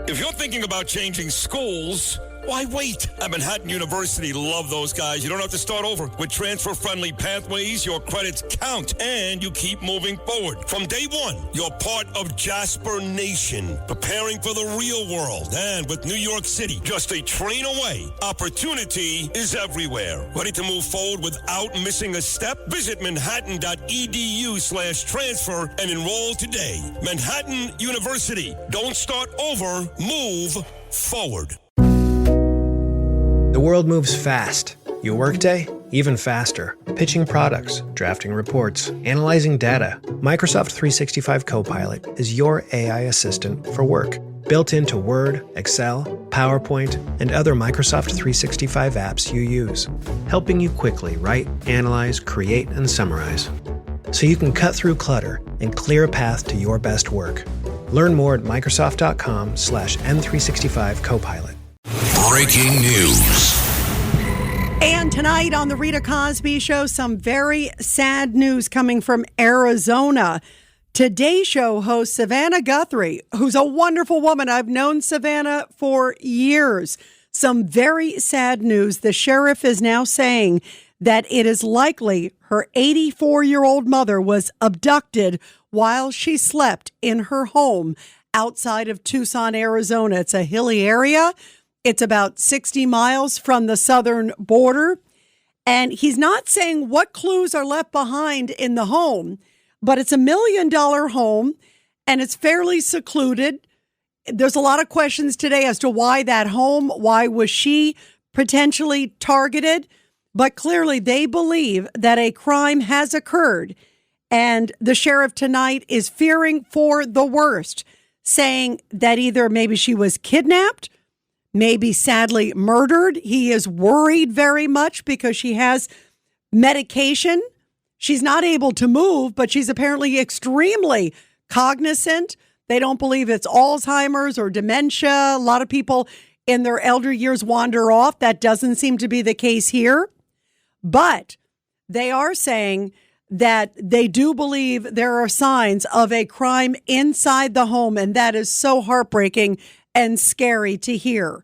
If you're thinking about changing schools, why wait? At Manhattan University, love those guys. You don't have to start over. With transfer-friendly pathways, your credits count, and you keep moving forward. From day one, you're part of Jasper Nation, preparing for the real world. And with New York City just a train away, opportunity is everywhere. Ready to move forward without missing a step? Visit manhattan.edu/transfer and enroll today. Manhattan University. Don't start over. Move forward. The world moves fast. Your workday, even faster. Pitching products, drafting reports, analyzing data. Microsoft 365 Copilot is your AI assistant for work. Built into Word, Excel, PowerPoint, and other Microsoft 365 apps you use. Helping you quickly write, analyze, create, and summarize. So you can cut through clutter and clear a path to your best work. Learn more at Microsoft.com/M365 Copilot. Breaking news. And tonight on the Rita Cosby Show, some very sad news coming from Arizona. Today's show host Savannah Guthrie, who's a wonderful woman. I've known Savannah for years. Some very sad news. The sheriff is now saying that it is likely her 84-year-old mother was abducted while she slept in her home outside of Tucson, Arizona. It's a hilly area. It's about 60 miles from the southern border. And he's not saying what clues are left behind in the home, but it's $1 million home and it's fairly secluded. There's a lot of questions today as to why that home, why was she potentially targeted? But clearly they believe that a crime has occurred. And the sheriff tonight is fearing for the worst, saying that either maybe she was kidnapped, maybe sadly murdered. He is worried very much because she has medication. She's not able to move, but she's apparently extremely cognizant. They don't believe it's Alzheimer's or dementia. A lot of people in their elder years wander off. That doesn't seem to be the case here. But they are saying that they do believe there are signs of a crime inside the home, and that is so heartbreaking and scary to hear.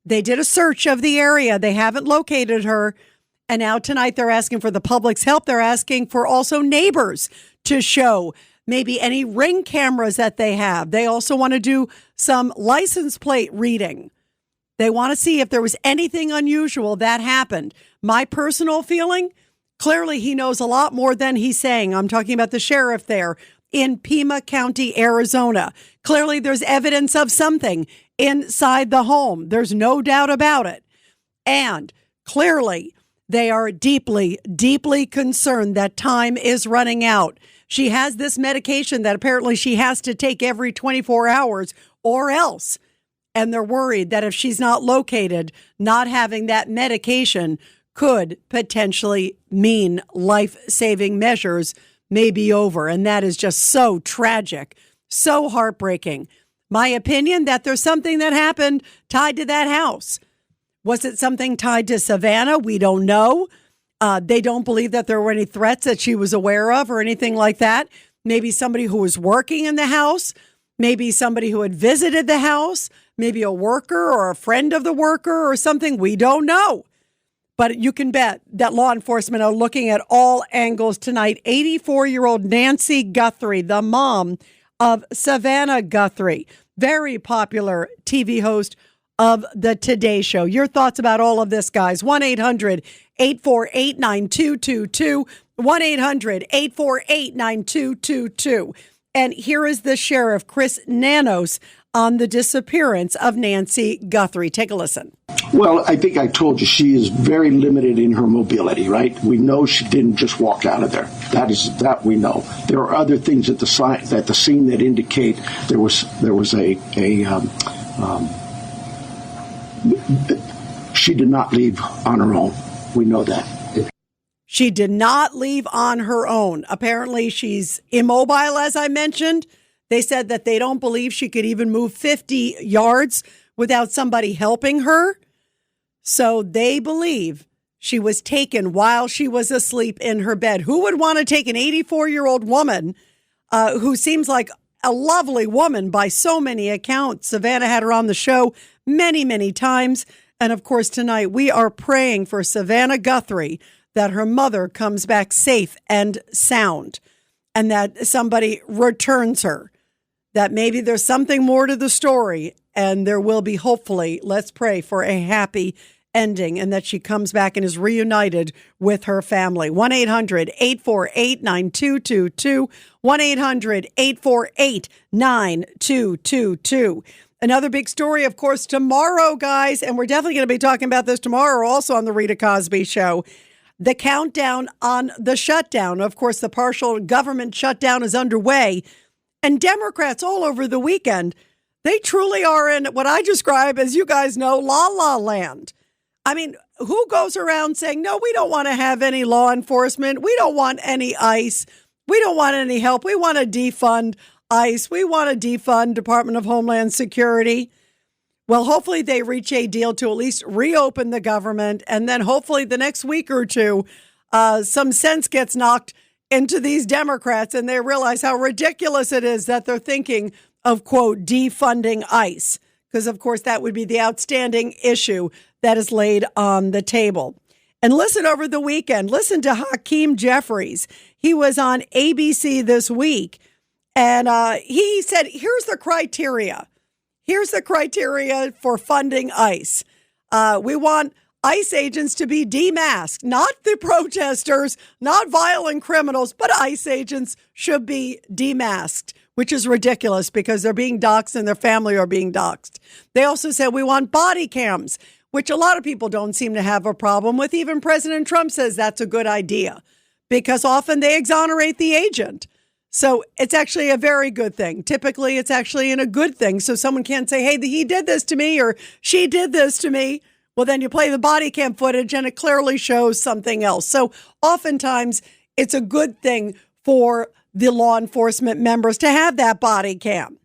They did a search of the area. They haven't located her. And now tonight they're asking for the public's help. They're asking for also neighbors to show maybe any ring cameras that they have. They also want to do some license plate reading. They want to see if there was anything unusual that happened. My personal feeling, clearly he knows a lot more than he's saying. I'm talking about the sheriff there in Pima County, Arizona. Clearly there's evidence of something inside the home. There's no doubt about it. And clearly they are deeply, deeply concerned that time is running out. She has this medication that apparently she has to take every 24 hours or else. And they're worried that if she's not located, not having that medication could potentially mean life-saving measures may be over. And that is just so tragic, so heartbreaking. My opinion that there's something that happened tied to that house. Was it something tied to Savannah? We don't know. They don't believe that there were any threats that she was aware of or anything like that. Maybe somebody who was working in the house, maybe somebody who had visited the house, maybe a worker or a friend of the worker or something. We don't know. But you can bet that law enforcement are looking at all angles tonight. 84-year-old Nancy Guthrie, the mom of Savannah Guthrie, very popular TV host of the Today Show. Your thoughts about all of this, guys? 1-800-848-9222, 1-800-848-9222. And here is the sheriff, Chris Nanos, on the disappearance of Nancy Guthrie. Take a listen. Well, I think I told you she is very limited in her mobility, right? We know she didn't just walk out of there. That we know. There are other things at the scene that indicate there was she did not leave on her own. We know that. She did not leave on her own. Apparently, she's immobile, as I mentioned. They said that they don't believe she could even move 50 yards without somebody helping her. So they believe she was taken while she was asleep in her bed. Who would want to take an 84-year-old woman who seems like a lovely woman by so many accounts. Savannah had her on the show many, many times. And of course, tonight we are praying for Savannah Guthrie that her mother comes back safe and sound and that somebody returns her, that maybe there's something more to the story and there will be, hopefully, let's pray for a happy ending and that she comes back and is reunited with her family. 1-800-848-9222, 1-800-848-9222. Another big story, of course, tomorrow, guys, and we're definitely going to be talking about this tomorrow also on the Rita Cosby Show. The countdown on the shutdown. Of course, the partial government shutdown is underway. And Democrats all over the weekend, they truly are in what I describe as, you guys know, la-la land. I mean, who goes around saying, no, we don't want to have any law enforcement. We don't want any ICE. We don't want any help. We want to defund ICE. We want to defund Department of Homeland Security. Well, hopefully they reach a deal to at least reopen the government. And then hopefully the next week or two, some sense gets knocked into these Democrats and they realize how ridiculous it is that they're thinking of, quote, defunding ICE. Because, of course, that would be the outstanding issue that is laid on the table. And listen over the weekend, listen to Hakeem Jeffries. He was on ABC this week. And he said, here's the criteria. Here's the criteria for funding ICE. We want ICE agents to be demasked, not the protesters, not violent criminals, but ICE agents should be demasked, which is ridiculous because they're being doxxed and their family are being doxxed. They also said we want body cams, which a lot of people don't seem to have a problem with. Even President Trump says that's a good idea because often they exonerate the agent. So it's actually a very good thing. Typically, it's actually a good thing. So someone can't say, hey, he did this to me or she did this to me. Well, then you play the body cam footage and it clearly shows something else. So oftentimes it's a good thing for the law enforcement members to have that body cam.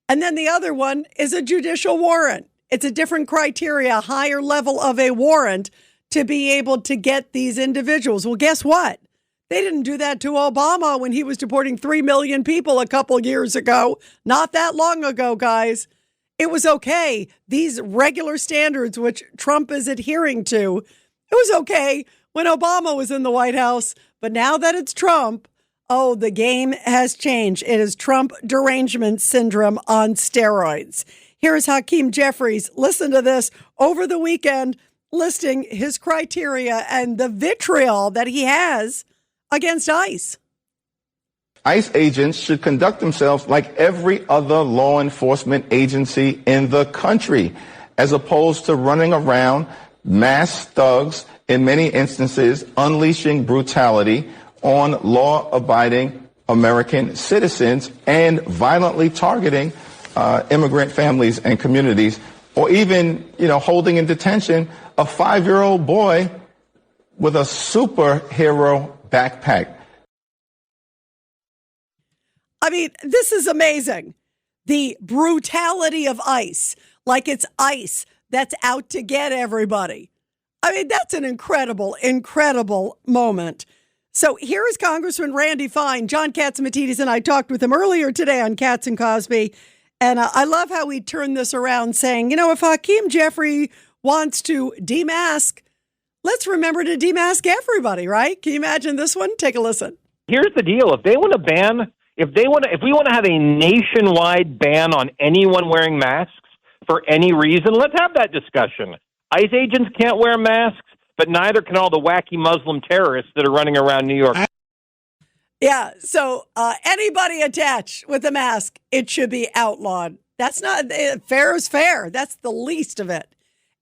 And then the other one is a judicial warrant. It's a different criteria, a higher level of a warrant to be able to get these individuals. Well, guess what? They didn't do that to Obama when he was deporting 3 million people a couple years ago. Not that long ago, guys. It was okay. These regular standards, which Trump is adhering to, it was okay when Obama was in the White House. But now that it's Trump, oh, the game has changed. It is Trump derangement syndrome on steroids. Here's Hakeem Jeffries. Listen to this over the weekend, listing his criteria and the vitriol that he has against ICE. ICE agents should conduct themselves like every other law enforcement agency in the country, as opposed to running around mass thugs, in many instances, unleashing brutality on law-abiding American citizens and violently targeting immigrant families and communities, or even, holding in detention a 5-year-old boy with a superhero backpack. I mean, this is amazing. The brutality of ICE, like it's ICE that's out to get everybody. I mean, that's an incredible, incredible moment. So here is Congressman Randy Fine. John Katzimatidis and I talked with him earlier today on Katz and Cosby. And I love how he turned this around saying, if Hakeem Jeffrey wants to demask, let's remember to demask everybody, right? Can you imagine this one? Take a listen. Here's the deal. If they want to ban, if we want to have a nationwide ban on anyone wearing masks for any reason, let's have that discussion. ICE agents can't wear masks, but neither can all the wacky Muslim terrorists that are running around New York. Yeah, so anybody attached with a mask, it should be outlawed. That's not fair is fair. That's the least of it.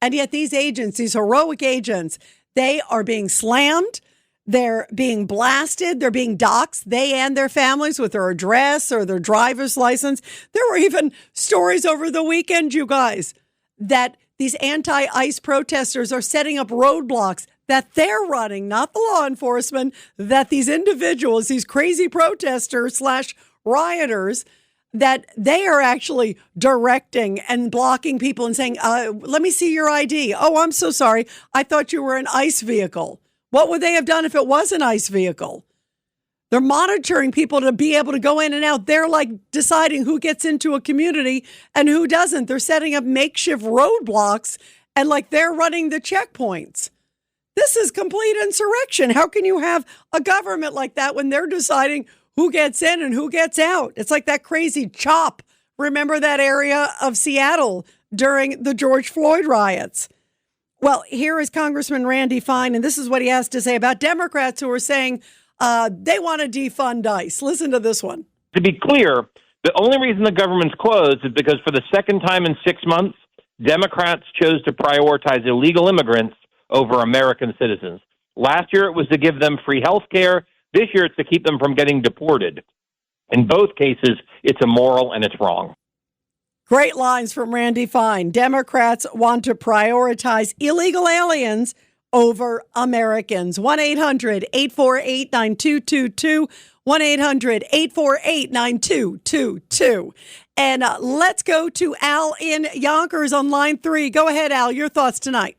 And yet these agents, these heroic agents, they are being slammed. They're being blasted. They're being doxxed, they and their families, with their address or their driver's license. There were even stories over the weekend, you guys, that these anti-ICE protesters are setting up roadblocks that they're running, not the law enforcement, that these individuals, these crazy protesters / rioters, that they are actually directing and blocking people and saying, let me see your ID. Oh, I'm so sorry. I thought you were an ICE vehicle. What would they have done if it was an ICE vehicle? They're monitoring people to be able to go in and out. They're like deciding who gets into a community and who doesn't. They're setting up makeshift roadblocks and like they're running the checkpoints. This is complete insurrection. How can you have a government like that when they're deciding who gets in and who gets out? It's like that crazy CHOP. Remember that area of Seattle during the George Floyd riots? Well, here is Congressman Randy Fine, and this is what he has to say about Democrats who are saying they want to defund ICE. Listen to this one. To be clear, the only reason the government's closed is because for the second time in 6 months, Democrats chose to prioritize illegal immigrants over American citizens. Last year, it was to give them free health care. This year, it's to keep them from getting deported. In both cases, it's immoral and it's wrong. Great lines from Randy Fine. Democrats want to prioritize illegal aliens over Americans. 1-800-848-9222. 1-800-848-9222. And let's go to Al in Yonkers on line 3. Go ahead, Al. Your thoughts tonight.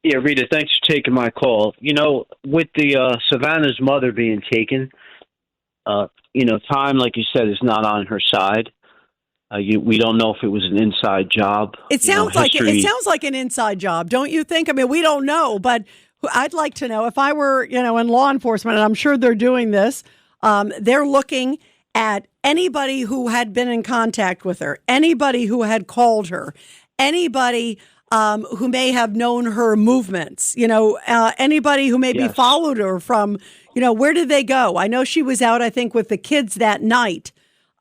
Yeah, Rita, thanks for taking my call. You know, with the Savannah's mother being taken, time, like you said, is not on her side. We don't know if it was an inside job. It sounds like an inside job, don't you think? I mean, we don't know, but I'd like to know if I were, in law enforcement, and I'm sure they're doing this. They're looking at anybody who had been in contact with her, anybody who had called her, anybody who may have known her movements, anybody who maybe followed her from, where did they go? I know she was out, I think, with the kids that night.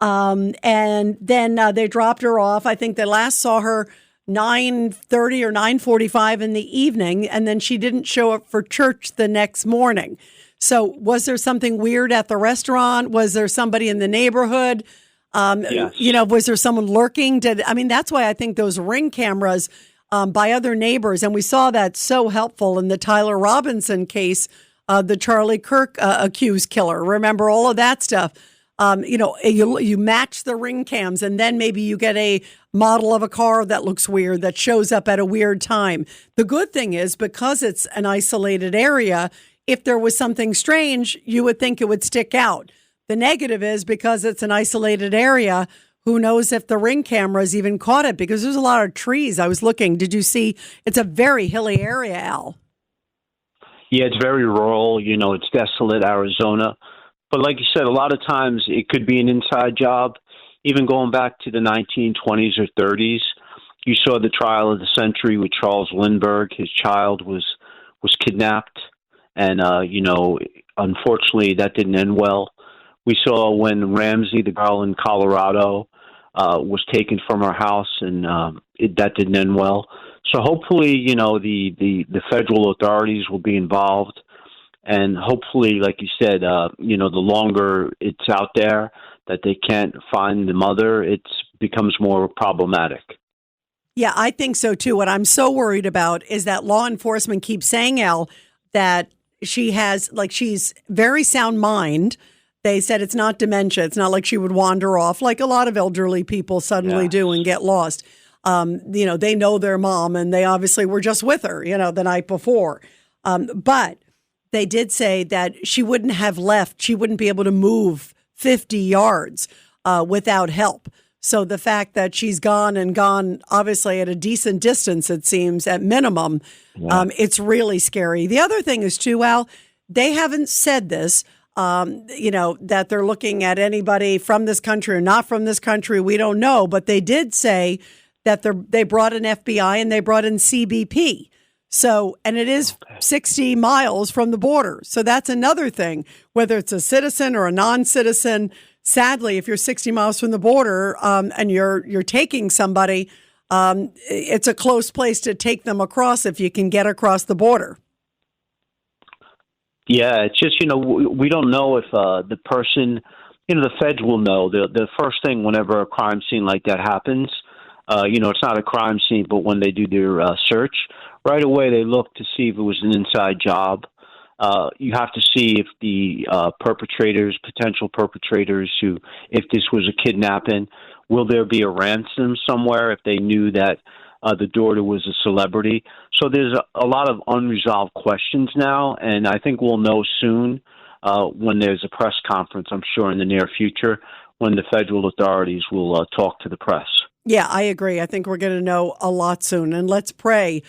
And then they dropped her off. I think they last saw her 9:30 or 9:45 in the evening, and then she didn't show up for church the next morning. So was there something weird at the restaurant? Was there somebody in the neighborhood? Was there someone lurking? That's why I think those Ring cameras by other neighbors, and we saw that so helpful in the Tyler Robinson case, the Charlie Kirk accused killer. Remember all of that stuff? You match the Ring cams, and then maybe you get a model of a car that looks weird, that shows up at a weird time. The good thing is, because it's an isolated area, if there was something strange, you would think it would stick out. The negative is, because it's an isolated area, who knows if the Ring cameras even caught it, because there's a lot of trees. I was looking. Did you see? It's a very hilly area, Al. Yeah, it's very rural. It's desolate Arizona. But like you said, a lot of times it could be an inside job. Even going back to the 1920s or 30s, you saw the trial of the century with Charles Lindbergh. His child was kidnapped, and unfortunately that didn't end well. We saw when Ramsey, the girl in Colorado, was taken from her house, and that didn't end well. So hopefully, the federal authorities will be involved. And hopefully, like you said, the longer it's out there that they can't find the mother, it becomes more problematic. Yeah, I think so, too. What I'm so worried about is that law enforcement keeps saying, Al, that she's very sound mind. They said it's not dementia. It's not like she would wander off like a lot of elderly people suddenly do and get lost. They know their mom, and they obviously were just with her, the night before. But they did say that she wouldn't have left. She wouldn't be able to move 50 yards without help. So the fact that she's gone obviously at a decent distance, it seems, at minimum, it's really scary. The other thing is, too, Al, they haven't said this, that they're looking at anybody from this country or not from this country. We don't know. But they did say that they brought in FBI and they brought in CBP. So, and it is 60 miles from the border. So that's another thing, whether it's a citizen or a non-citizen. Sadly, if you're 60 miles from the border and you're taking somebody, it's a close place to take them across if you can get across the border. Yeah, it's just, we don't know if the person, the feds will know. The first thing whenever a crime scene like that happens, it's not a crime scene, but when they do their search, right away they look to see if it was an inside job. You have to see if the potential perpetrators if this was a kidnapping, will there be a ransom somewhere if they knew that the daughter was a celebrity? So there's a lot of unresolved questions now, and I think we'll know soon when there's a press conference, I'm sure in the near future, when the federal authorities will talk to the press. Yeah, I agree. I think we're going to know a lot soon. And let's pray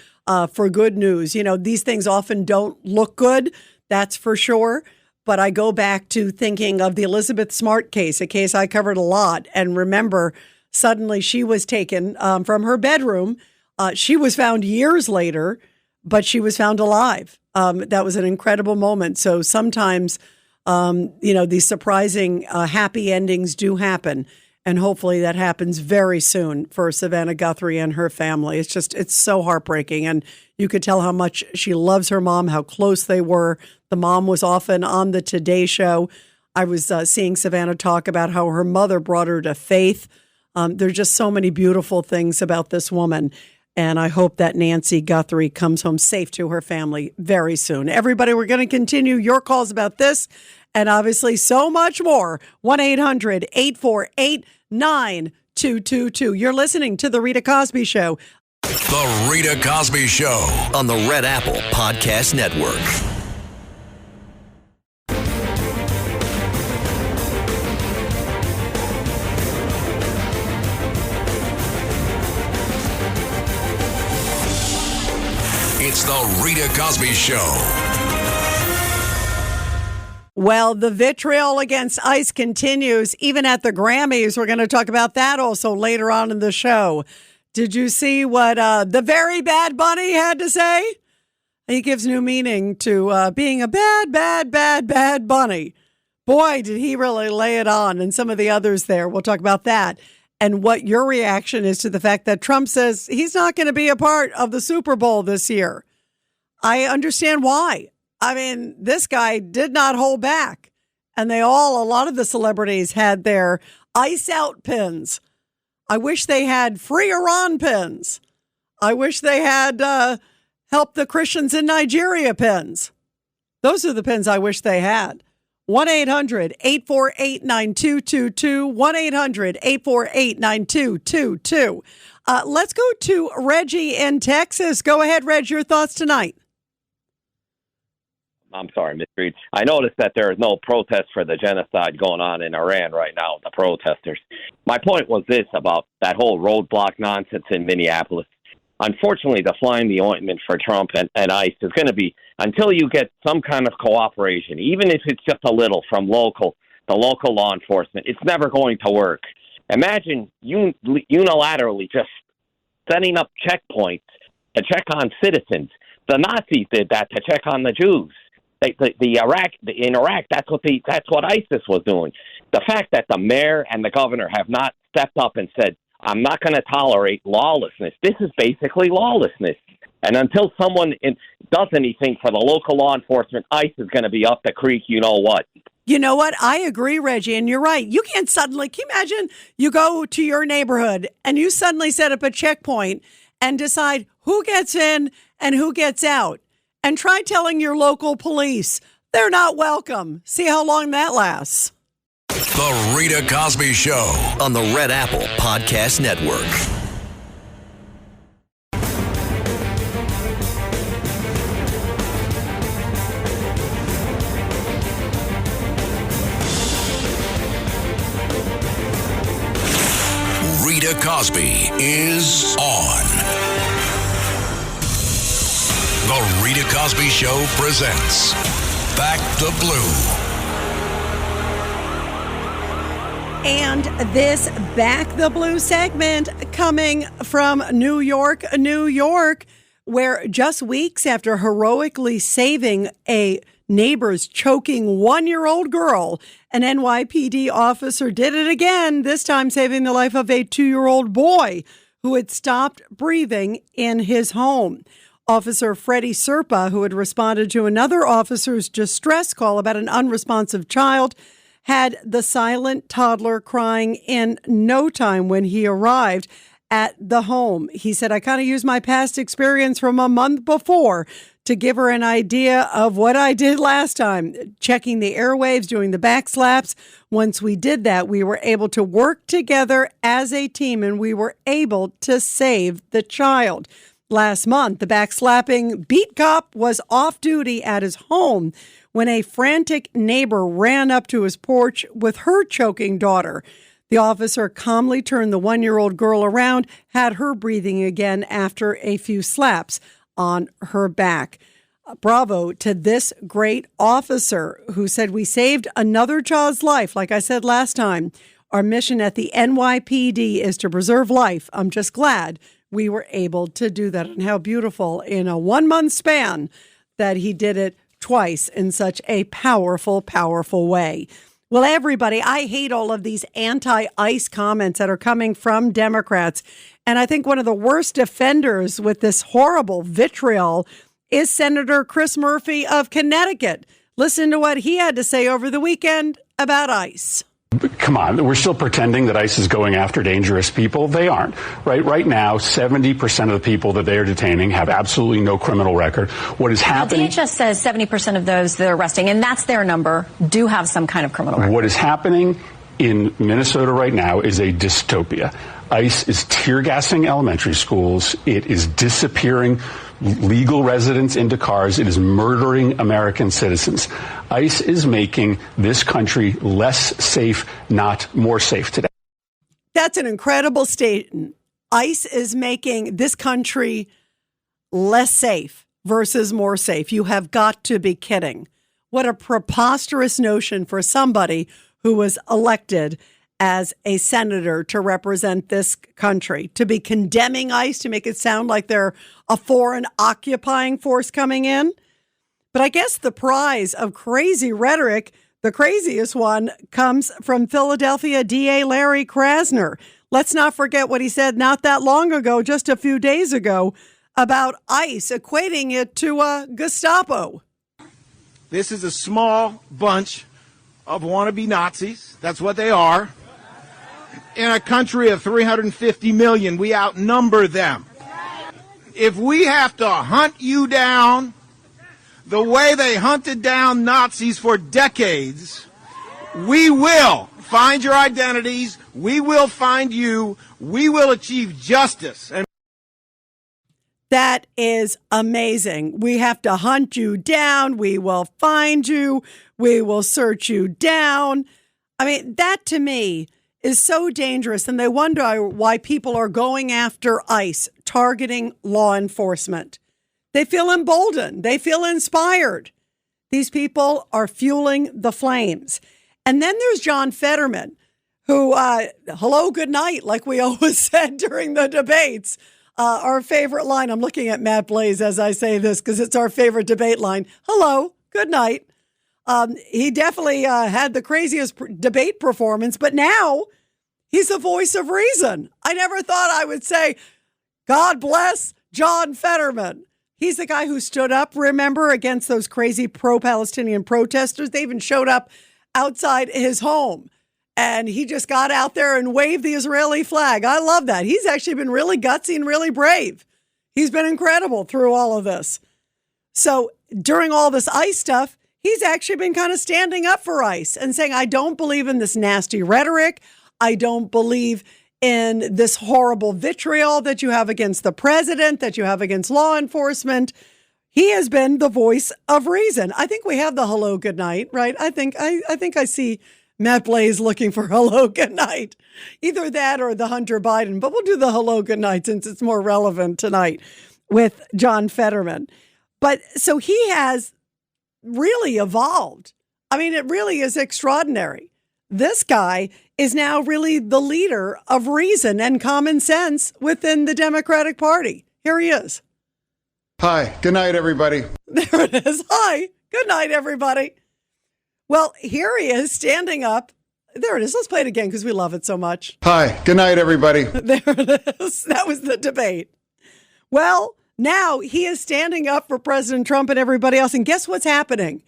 for good news. You know, these things often don't look good, that's for sure. But I go back to thinking of the Elizabeth Smart case, a case I covered a lot. And remember, suddenly she was taken from her bedroom. She was found years later, but she was found alive. That was an incredible moment. So sometimes, these surprising happy endings do happen. And hopefully that happens very soon for Savannah Guthrie and her family. It's so heartbreaking. And you could tell how much she loves her mom, how close they were. The mom was often on the Today Show. I was seeing Savannah talk about how her mother brought her to faith. There's just so many beautiful things about this woman. And I hope that Nancy Guthrie comes home safe to her family very soon. Everybody, we're going to continue your calls about this and obviously so much more. 1-800-848-9222. You're listening to The Rita Cosby Show. The Rita Cosby Show on the Red Apple Podcast Network. It's the Rita Cosby Show. Well, the vitriol against ICE continues, even at the Grammys. We're going to talk about that also later on in the show. Did you see what the very bad Bunny had to say? He gives new meaning to being a bad bunny. Boy, did he really lay it on. And some of the others there. We'll talk about that. And what your reaction is to the fact that Trump says he's not going to be a part of the Super Bowl this year. I understand why. I mean, this guy did not hold back. And a lot of the celebrities had their ice out pins. I wish they had free Iran pins. I wish they had help the Christians in Nigeria pins. Those are the pins I wish they had. 1-800-848-9222. 1-800-848-9222. Let's go to Reggie in Texas. Go ahead, Reg, your thoughts tonight. I'm sorry, Ms. Reed. I noticed that there is no protest for the genocide going on in Iran right now with the protesters. My point was this about that whole roadblock nonsense in Minneapolis. Unfortunately, the flying the ointment for Trump and ICE is going to be, until you get some kind of cooperation, even if it's just a little from the local law enforcement, it's never going to work. Imagine unilaterally just setting up checkpoints to check on citizens. The Nazis did that to check on the Jews. In Iraq, that's what ISIS was doing. The fact that the mayor and the governor have not stepped up and said, I'm not going to tolerate lawlessness. This is basically lawlessness. And until someone does anything for the local law enforcement, ICE is going to be up the creek, you know what. You know what? I agree, Reggie, and you're right. You can't suddenly, can you imagine you go to your neighborhood and you suddenly set up a checkpoint and decide who gets in and who gets out? And try telling your local police they're not welcome. See how long that lasts. The Rita Cosby Show on the Red Apple Podcast Network. Rita Cosby is on. The Rita Cosby Show presents Back the Blue. And this Back the Blue segment coming from New York, where just weeks after heroically saving a neighbor's choking 1-year-old girl, an NYPD officer did it again, this time saving the life of a 2-year-old boy who had stopped breathing in his home. Officer Freddie Serpa, who had responded to another officer's distress call about an unresponsive child, had the silent toddler crying in no time when he arrived at the home. He said, I kind of used my past experience from a month before to give her an idea of what I did last time, checking the airwaves, doing the back slaps. Once we did that, we were able to work together as a team and we were able to save the child. last month. The backslapping beat cop was off duty at his home when a frantic neighbor ran up to his porch with her choking daughter. The officer calmly turned the 1-year-old girl around, had her breathing again after a few slaps on her back. Bravo to this great officer who said, "We saved another child's life." Like I said last time, our mission at the NYPD is to preserve life. I'm just glad we were able to do that. And how beautiful in a 1-month span that he did it twice in such a powerful, powerful way. Well, everybody, I hate all of these anti-ICE comments that are coming from Democrats. And I think one of the worst offenders with this horrible vitriol is Senator Chris Murphy of Connecticut. Listen to what he had to say over the weekend about ICE. Come on, we're still pretending that ICE is going after dangerous people. They aren't. Right now, 70% of the people that they are detaining have absolutely no criminal record. What is happening? DHS says 70% of those they're arresting, and that's their number, do have some kind of criminal record. What is happening in Minnesota right now is a dystopia. ICE is tear gassing elementary schools. It is disappearing legal residents into cars. It is murdering American citizens. ICE is making this country less safe, not more safe today. That's an incredible statement. ICE is making this country less safe versus more safe. You have got to be kidding. What a preposterous notion for somebody who was elected as a senator to represent this country, to be condemning ICE, to make it sound like they're a foreign occupying force coming in. But I guess the prize of crazy rhetoric, the craziest one, comes from Philadelphia DA Larry Krasner. Let's not forget what he said not that long ago, just a few days ago, about ICE, equating it to Gestapo. This is a small bunch of wannabe Nazis. That's what they are. In a country of 350 million, we outnumber them. If we have to hunt you down the way they hunted down Nazis for decades, we will find your identities. We will find you. We will achieve justice. And that is amazing. We have to hunt you down. We will find you. We will search you down. I mean, that to me is so dangerous. And they wonder why people are going after ICE, targeting law enforcement. They feel emboldened. They feel inspired. These people are fueling the flames. And then there's John Fetterman, who, hello, good night, like we always said during the debates. Our favorite line, I'm looking at Matt Blaze as I say this because it's our favorite debate line. Hello, good night. He definitely had the craziest debate performance, but now he's the voice of reason. I never thought I would say, God bless John Fetterman. He's the guy who stood up, remember, against those crazy pro-Palestinian protesters. They even showed up outside his home, and he just got out there and waved the Israeli flag. I love that. He's actually been really gutsy and really brave. He's been incredible through all of this. So during all this ICE stuff, he's actually been kind of standing up for ICE and saying, I don't believe in this nasty rhetoric. I don't believe in this horrible vitriol that you have against the president, that you have against law enforcement. He has been the voice of reason. I think we have the hello, good night, right? I think I see Matt Blaze looking for hello, good night. Either that or the Hunter Biden, but we'll do the hello, good night since it's more relevant tonight with John Fetterman. But so he has really evolved. I mean, it really is extraordinary. This guy is now really the leader of reason and common sense within the Democratic Party. Here he is. Hi. Good night, everybody. There it is. Hi. Good night, everybody. Well, here he is standing up. There it is. Let's play it again because we love it so much. Hi. Good night, everybody. There it is. That was the debate. Well, now he is standing up for President Trump and everybody else. And guess what's happening?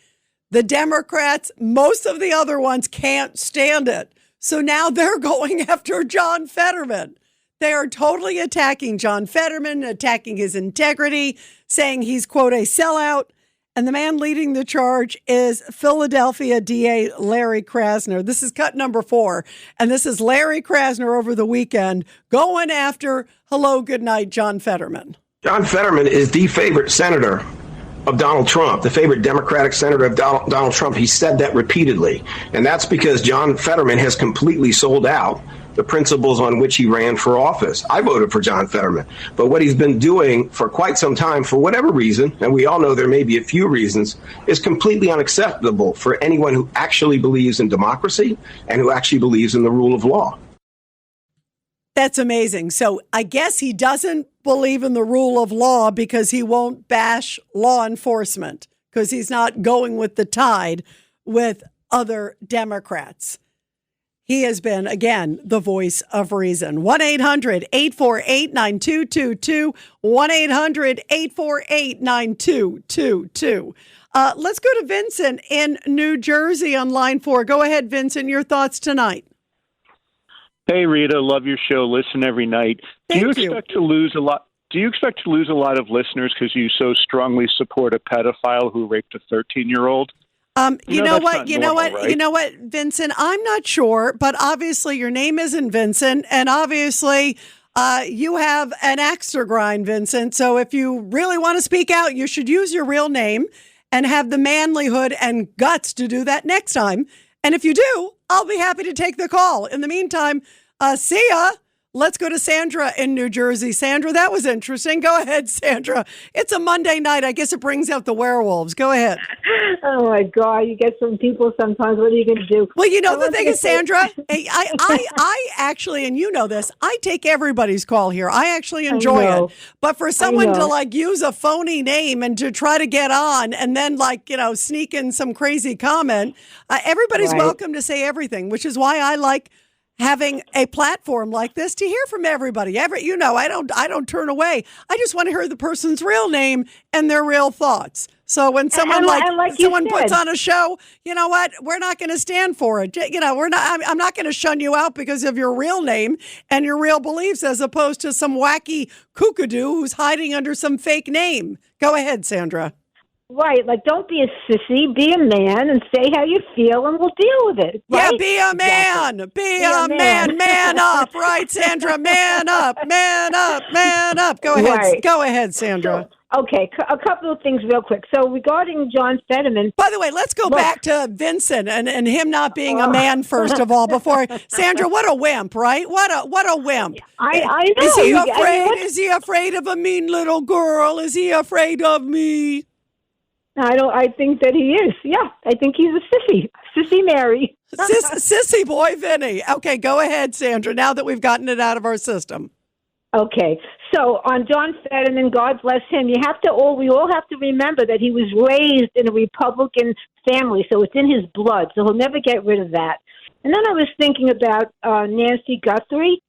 The Democrats, most of the other ones, can't stand it. So now they're going after John Fetterman. They are totally attacking John Fetterman, attacking his integrity, saying he's, quote, a sellout. And the man leading the charge is Philadelphia DA Larry Krasner. This is cut number 4. And this is Larry Krasner over the weekend going after hello, good night, John Fetterman. John Fetterman is the favorite senator of Donald Trump, the favorite Democratic senator of Donald Trump. He said that repeatedly. And that's because John Fetterman has completely sold out the principles on which he ran for office. I voted for John Fetterman. But what he's been doing for quite some time, for whatever reason, and we all know there may be a few reasons, is completely unacceptable for anyone who actually believes in democracy and who actually believes in the rule of law. That's amazing. So I guess he doesn't believe in the rule of law because he won't bash law enforcement, because he's not going with the tide with other Democrats. He has been, again, the voice of reason. 1-800-848-9222. 1-800-848-9222. Let's go to Vincent in New Jersey on line 4. Go ahead, Vincent. Your thoughts tonight. Hey, Rita, love your show. Listen every night. Do you expect to lose a lot of listeners because you so strongly support a pedophile who raped a 13-year-old? You know what, Vincent, I'm not sure, but obviously your name isn't Vincent, and obviously you have an axe to grind, Vincent. So if you really want to speak out, you should use your real name and have the manlyhood and guts to do that next time. And if you do, I'll be happy to take the call. In the meantime, see ya. Let's go to Sandra in New Jersey. Sandra, that was interesting. Go ahead, Sandra. It's a Monday night. I guess it brings out the werewolves. Go ahead. Oh, my God. You get some people sometimes. What are you going to do? Well, the thing is, Sandra, I actually, and you know this, I take everybody's call here. I actually enjoy it. But for someone to, use a phony name and to try to get on and then, sneak in some crazy comment, everybody's welcome to say everything, which is why I like having a platform like this to hear from everybody. I don't turn away. I just want to hear the person's real name and their real thoughts. So when someone puts on a show, you know what? We're not going to stand for it. I'm not going to shun you out because of your real name and your real beliefs, as opposed to some wacky kookadoo who's hiding under some fake name. Go ahead, Sandra. Right, don't be a sissy, be a man and say how you feel and we'll deal with it. Right? Yeah, be a man, be a man up, right, Sandra, man up. Go ahead, Sandra. So, okay, a couple of things real quick. So regarding John Fetterman. By the way, let's go back to Vincent and him not being a man, first of all, before Sandra, what a wimp, right? What a wimp. I know. Is he afraid? Is he afraid of a mean little girl? Is he afraid of me? I think that he is. Yeah, I think he's a sissy. Sissy Mary. Sissy boy Vinny. Okay, go ahead, Sandra, now that we've gotten it out of our system. Okay, so on John Fetterman, God bless him, we all have to remember that he was raised in a Republican family, so it's in his blood, so he'll never get rid of that. And then I was thinking about Nancy Guthrie.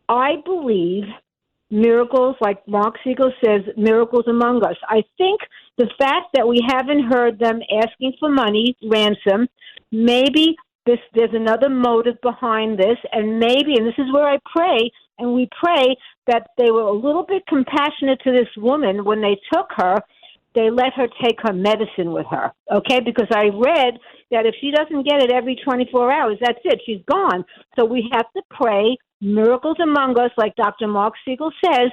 I believe miracles, like Mark Siegel says, miracles among us. I think the fact that we haven't heard them asking for money, ransom, maybe there's another motive behind this, and this is where I pray, and we pray that they were a little bit compassionate to this woman when they took her. They let her take her medicine with her, okay? Because I read that if she doesn't get it every 24 hours, that's it. She's gone. So we have to pray miracles among us, like Dr. Mark Siegel says,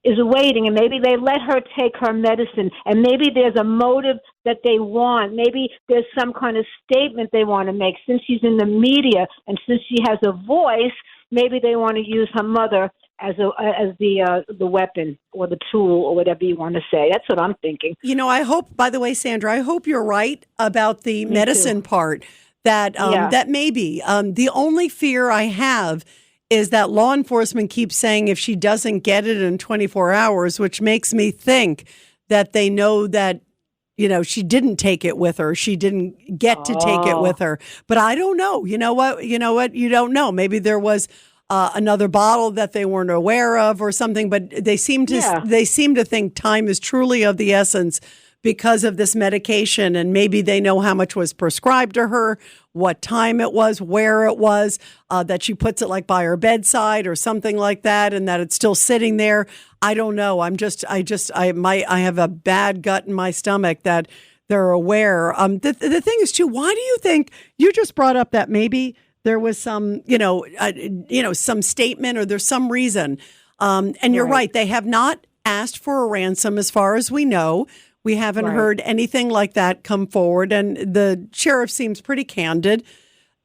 is waiting, and maybe they let her take her medicine, and maybe there's a motive that they want. Maybe there's some kind of statement they want to make. Since she's in the media and since she has a voice, maybe they want to use her mother as the weapon or the tool or whatever you want to say. That's what I'm thinking. I hope, by the way, Sandra, I hope you're right about the medicine part, that that maybe the only fear I have is that law enforcement keeps saying if she doesn't get it in 24 hours, which makes me think that they know that, she didn't take it with her. She didn't get to take it with her. But I don't know. You know what? You don't know. Maybe there was another bottle that they weren't aware of or something, but they seem to think time is truly of the essence because of this medication, and maybe they know how much was prescribed to her, what time it was, where it was, that she puts it by her bedside or something like that, and that it's still sitting there. I don't know. I have a bad gut in my stomach that they're aware. The thing is too, why do you think you just brought up that maybe there was some, some statement or there's some reason, and you're right. They have not asked for a ransom as far as we know. We haven't heard anything like that come forward, and the sheriff seems pretty candid.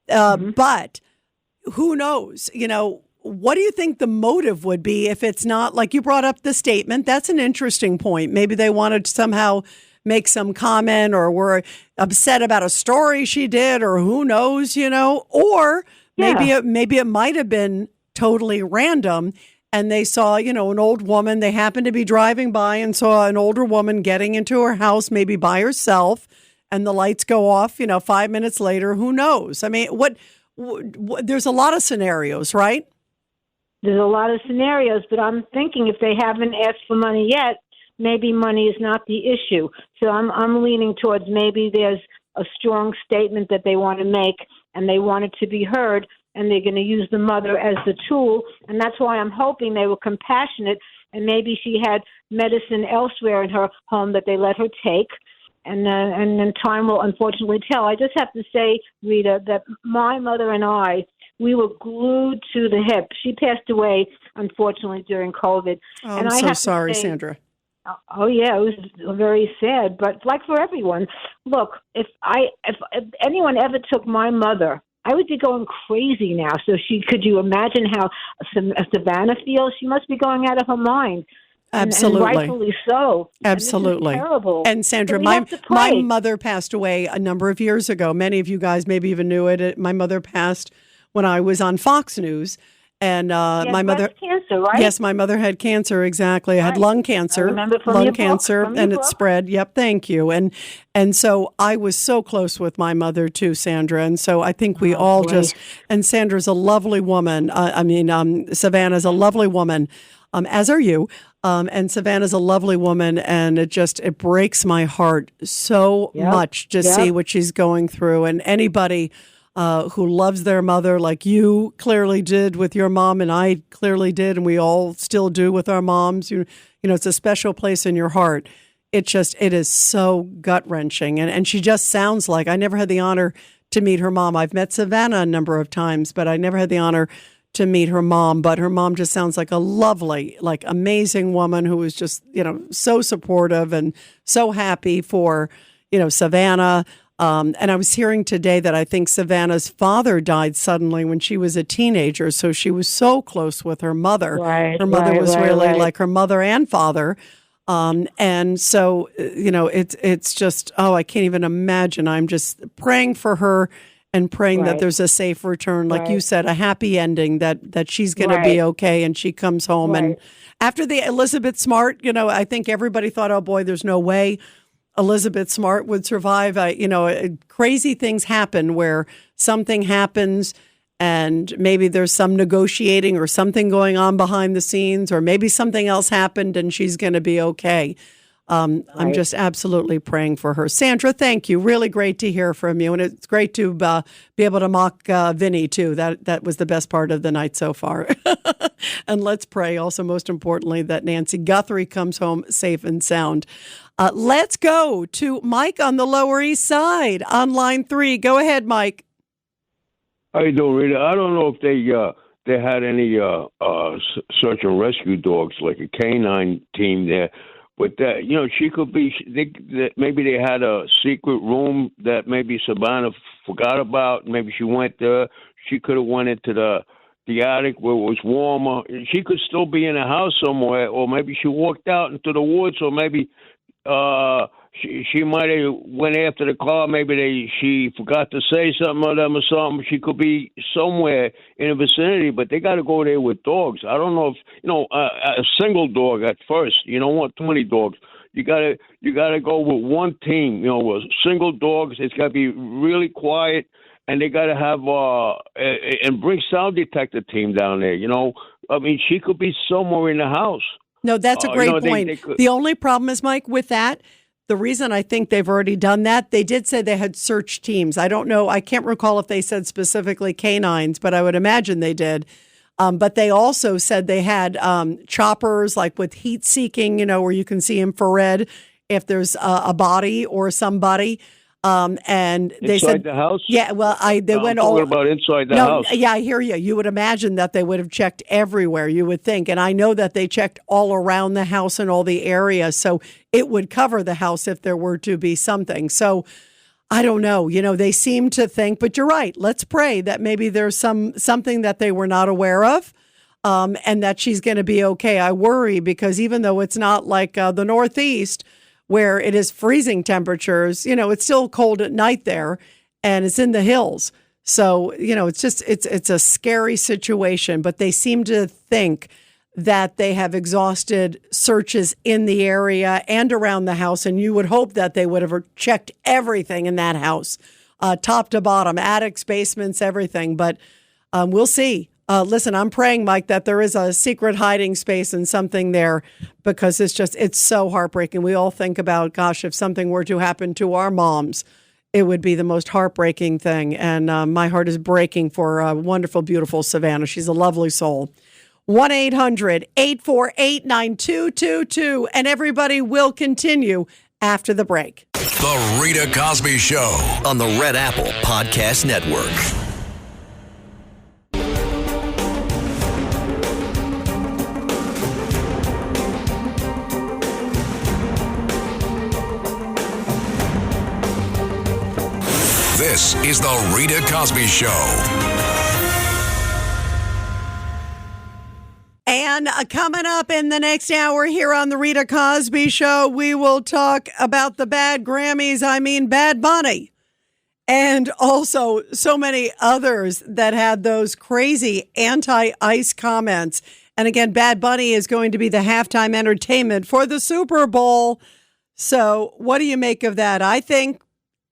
But who knows? What do you think the motive would be if it's not, like you brought up the statement? That's an interesting point. Maybe they wanted to somehow make some comment or were upset about a story she did, or who knows, or maybe it might have been totally random. And they saw, an old woman. They happened to be driving by and saw an older woman getting into her house, maybe by herself, and the lights go off, 5 minutes later. Who knows? I mean, there's a lot of scenarios, right? There's a lot of scenarios, but I'm thinking if they haven't asked for money yet, maybe money is not the issue. So I'm leaning towards maybe there's a strong statement that they want to make, and they want it to be heard, and they're going to use the mother as the tool. And that's why I'm hoping they were compassionate, and maybe she had medicine elsewhere in her home that they let her take. And then time will unfortunately tell. I just have to say, Rita, that my mother and I, we were glued to the hip. She passed away, unfortunately, during COVID. Oh, and I'm so sorry, Sandra. Oh, yeah, it was very sad. But like for everyone, look, if anyone ever took my mother, I would be going crazy now. So could you imagine how Savannah feels? She must be going out of her mind. Absolutely. And rightfully so. Absolutely. And this is terrible. And Sandra, So my mother passed away a number of years ago. Many of you guys maybe even knew it. My mother passed when I was on Fox News. And my mother had cancer, right? Yes, my mother had cancer. Exactly. I had lung cancer. I remember from lung your cancer, book, and it spread. Yep, thank you. And so I was so close with my mother too, Sandra. And so I think we all just. And Sandra's a lovely woman. Savannah's a lovely woman, as are you. And Savannah's a lovely woman, and it breaks my heart so much to see what she's going through. And anybody who loves their mother like you clearly did with your mom, and I clearly did, and we all still do with our moms. It's a special place in your heart. It is so gut-wrenching. And she just sounds like, I never had the honor to meet her mom. I've met Savannah a number of times, but I never had the honor to meet her mom. But her mom just sounds like a lovely, amazing woman who was just, so supportive and so happy for, Savannah. And I was hearing today that I think Savannah's father died suddenly when she was a teenager. So she was so close with her mother. Her mother was really like her mother and father. And so, it's just, I can't even imagine. I'm just praying for her and praying that there's a safe return. Like you said, a happy ending, that she's going to be okay and she comes home. And after the Elizabeth Smart, I think everybody thought, oh boy, there's no way Elizabeth Smart would survive. Crazy things happen where something happens and maybe there's some negotiating or something going on behind the scenes, or maybe something else happened and she's going to be okay. I'm just absolutely praying for her. Sandra, thank you. Really great to hear from you. And it's great to be able to mock Vinny, too. That was the best part of the night so far. And let's pray also, most importantly, that Nancy Guthrie comes home safe and sound. Let's go to Mike on the Lower East Side on line 3. Go ahead, Mike. How you doing, Rita? I don't know if they had any search and rescue dogs, like a canine team there. But that, she could be. Maybe they had a secret room that maybe Savannah forgot about. Maybe she went there. She could have went into the attic where it was warmer. She could still be in a house somewhere, or maybe she walked out into the woods, or maybe she might have went after the car. Maybe she forgot to say something to them or something. She could be somewhere in the vicinity, but they got to go there with dogs. I don't know if a single dog at first. You don't want 20 dogs. You gotta go with one team. With single dogs. It's got to be really quiet, and they got to have and bring sound detector team down there. She could be somewhere in the house. No, that's a great point. The only problem is, Mike, with that, the reason I think they've already done that, they did say they had search teams. I don't know. I can't recall if they said specifically canines, but I would imagine they did. But they also said they had choppers, like with heat seeking, where you can see infrared if there's a body or somebody. And they inside said the house. Yeah, well, they went all all about inside the house. Yeah, I hear you. You would imagine that they would have checked everywhere. You would think, and I know that they checked all around the house and all the areas, so it would cover the house if there were to be something. So I don't know. They seem to think, but you're right. Let's pray that maybe there's something that they were not aware of. And that she's going to be okay. I worry because even though it's not like the Northeast where it is freezing temperatures, it's still cold at night there and it's in the hills. So, it's a scary situation, but they seem to think that they have exhausted searches in the area and around the house. And you would hope that they would have checked everything in that house, top to bottom, attics, basements, everything. But we'll see. Listen, I'm praying, Mike, that there is a secret hiding space and something there because it's so heartbreaking. We all think about, gosh, if something were to happen to our moms, it would be the most heartbreaking thing. And my heart is breaking for wonderful, beautiful Savannah. She's a lovely soul. 1-800-848-9222. And everybody will continue after the break. The Rita Cosby Show on the Red Apple Podcast Network. This is the Rita Cosby Show. And coming up in the next hour here on the Rita Cosby Show, we will talk about the bad Grammys. I mean, Bad Bunny. And also so many others that had those crazy anti-ICE comments. And again, Bad Bunny is going to be the halftime entertainment for the Super Bowl. So what do you make of that? I think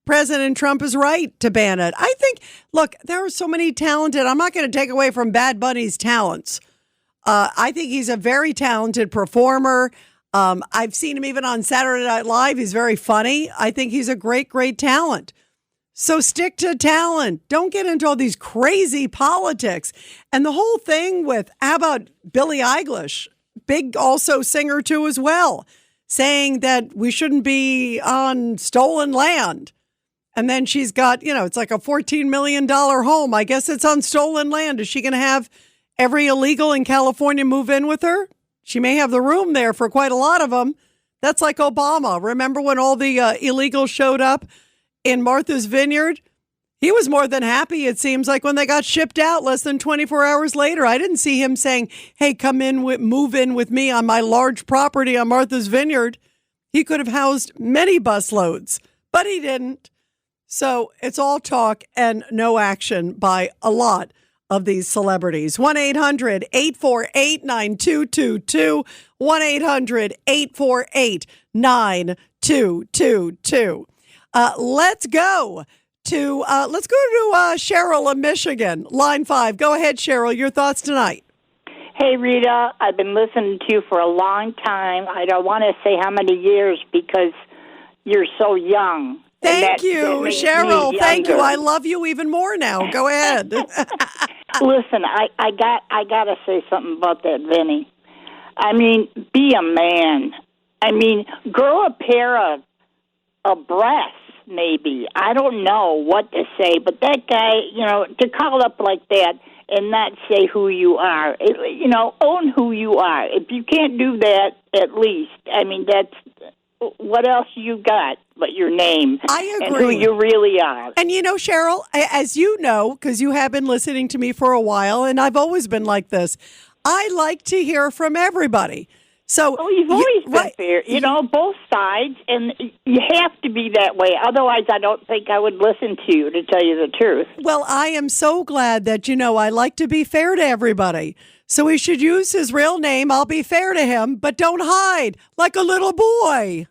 President Trump is right to ban it. I think, look, there are so many talented. I'm not going to take away from Bad Bunny's talents. I think he's a very talented performer. I've seen him even on Saturday Night Live. He's very funny. I think he's a great, great talent. So stick to talent. Don't get into all these crazy politics. And the whole thing with, how about Billie Eilish, big also singer too as well, saying that we shouldn't be on stolen land. And then she's got, it's like a $14 million home. I guess it's on stolen land. Is she going to have every illegal in California move in with her? She may have the room there for quite a lot of them. That's like Obama. Remember when all the illegals showed up in Martha's Vineyard? He was more than happy, it seems like, when they got shipped out less than 24 hours later. I didn't see him saying, hey, come in, move in with me on my large property on Martha's Vineyard. He could have housed many busloads, but he didn't. So it's all talk and no action by a lot of these celebrities. 1-800-848-9222. 1-800-848-9222. Let's go to Cheryl of Michigan, line 5. Go ahead, Cheryl. Your thoughts tonight. Hey, Rita. I've been listening to you for a long time. I don't want to say how many years because you're so young. Thank you, Cheryl. Thank you. I love you even more now. Go ahead. Listen, I got to say something about that, Vinny. I mean, be a man. I mean, grow a pair of breasts, maybe. I don't know what to say, but that guy, to call up like that and not say who you are, own who you are. If you can't do that, at least, I mean, that's what else you got but your name. I agree. And who you really are. And Cheryl, as you know, because you have been listening to me for a while, and I've always been like this, I like to hear from everybody. So you've always been fair, both sides, and you have to be that way. Otherwise, I don't think I would listen to you, to tell you the truth. Well, I am so glad that, I like to be fair to everybody. So he should use his real name. I'll be fair to him, but don't hide like a little boy.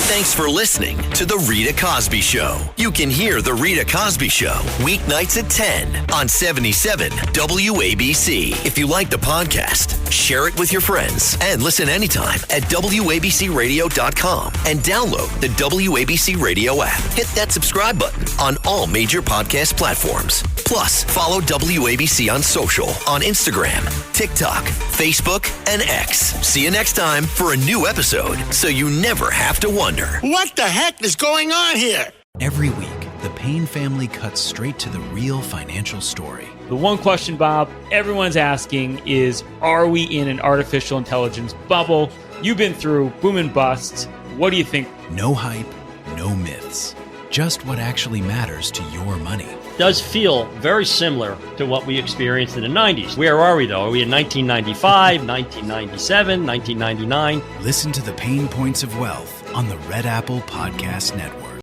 Thanks for listening to The Rita Cosby Show. You can hear The Rita Cosby Show weeknights at 10 on 77 WABC. If you like the podcast, share it with your friends and listen anytime at WABCRadio.com and download the WABC Radio app. Hit that subscribe button on all major podcast platforms. Plus, follow WABC on social on Instagram, TikTok, Facebook, and X. See you next time for a new episode so you never have to wonder. What the heck is going on here? Every week, the Payne family cuts straight to the real financial story. The one question, Bob, everyone's asking is, are we in an artificial intelligence bubble? You've been through boom and bust. What do you think? No hype, no myths. Just what actually matters to your money. Does feel very similar to what we experienced in the 90s. Where are we, though? Are we in 1995, 1997, 1999? Listen to the Pain Points of Wealth on the Red Apple Podcast Network.